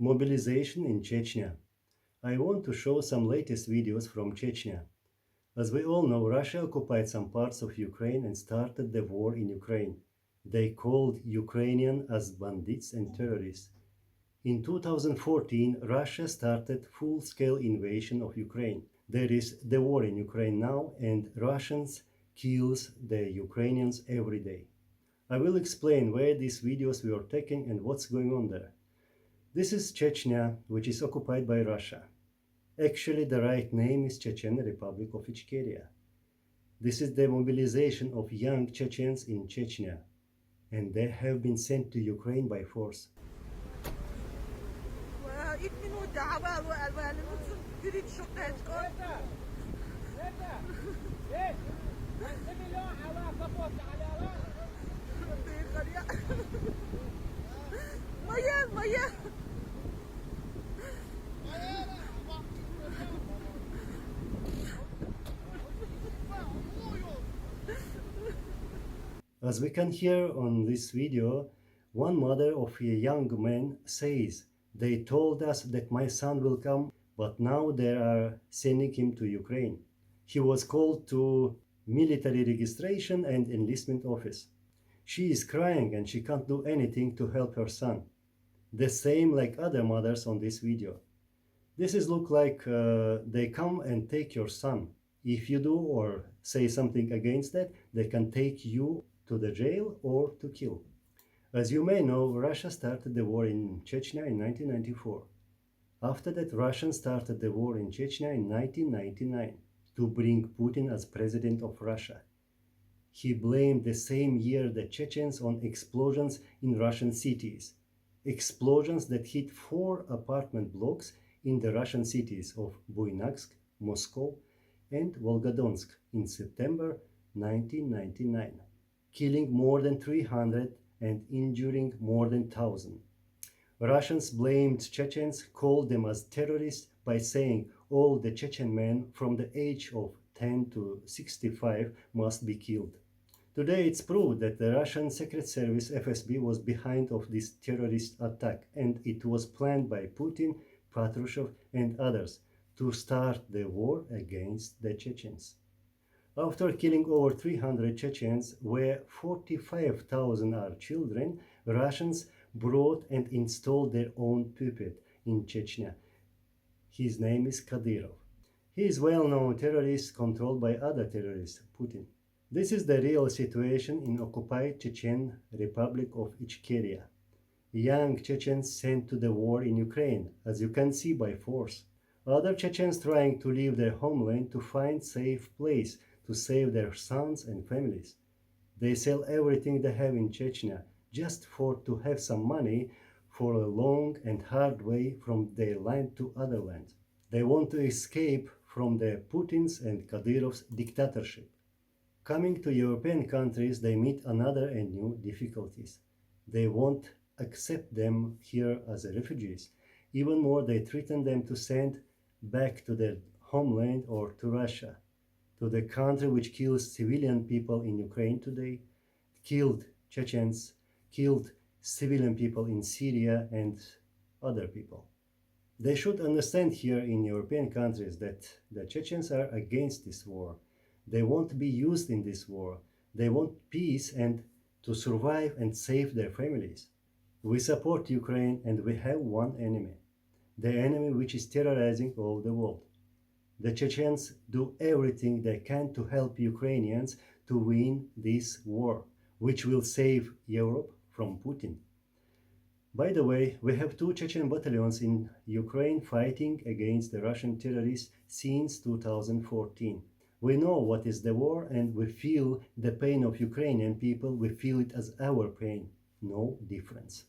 Mobilization in Chechnya. I want to show some latest videos from Chechnya. As we all know, Russia occupied some parts of Ukraine and started the war in Ukraine. They called Ukrainians as bandits and terrorists. In 2014, Russia started full-scale invasion of Ukraine. There is the war in Ukraine now, and Russians kills the Ukrainians every day. I will explain where these videos were taken and what's going on there. This is Chechnya, which is occupied by Russia. Actually, the right name is Chechen Republic of Ichkeria. This is the mobilization of young Chechens in Chechnya, and they have been sent to Ukraine by force. As we can hear on this video, one mother of a young man says, "They told us that my son will come, but now they are sending him to Ukraine." He was called to military registration and enlistment office. She is crying and she can't do anything to help her son. The same like other mothers on this video. This is look like they come and take your son. If you do or say something against that, they can take you to the jail or to kill. As you may know, Russia started the war in Chechnya in 1994. After that, Russians started the war in Chechnya in 1999 to bring Putin as president of Russia. He blamed the same year the Chechens on explosions in Russian cities. Explosions that hit 4 apartment blocks in the Russian cities of Buynaksk, Moscow, and Volgodonsk in September 1999, killing more than 300 and injuring more than 1,000. Russians blamed Chechens, called them as terrorists by saying all the Chechen men from the age of 10 to 65 must be killed. Today it's proved that the Russian Secret Service FSB was behind of this terrorist attack, and it was planned by Putin, Patrushev and others to start the war against the Chechens. After killing over 300 Chechens, where 45,000 are children, Russians brought and installed their own puppet in Chechnya. His name is Kadyrov. He is a well-known terrorist controlled by other terrorists, Putin. This is the real situation in occupied Chechen Republic of Ichkeria. Young Chechens sent to the war in Ukraine, as you can see, by force. Other Chechens trying to leave their homeland to find safe place to save their sons and families. They sell everything they have in Chechnya just to have some money for a long and hard way from their land to other lands. They want to escape from the Putin's and Kadyrov's dictatorship. Coming to European countries, they meet another and new difficulties. They won't accept them here as refugees. Even more, they threaten them to send back to their homeland or to Russia, to the country which kills civilian people in Ukraine today, killed Chechens, killed civilian people in Syria and other people. They should understand here in European countries that the Chechens are against this war. They want to be used in this war. They want peace and to survive and save their families. We support Ukraine and we have one enemy, the enemy which is terrorizing all the world. The Chechens do everything they can to help Ukrainians to win this war, which will save Europe from Putin. By the way, we have 2 Chechen battalions in Ukraine fighting against the Russian terrorists since 2014. We know what is the war and we feel the pain of Ukrainian people. We feel it as our pain. No difference.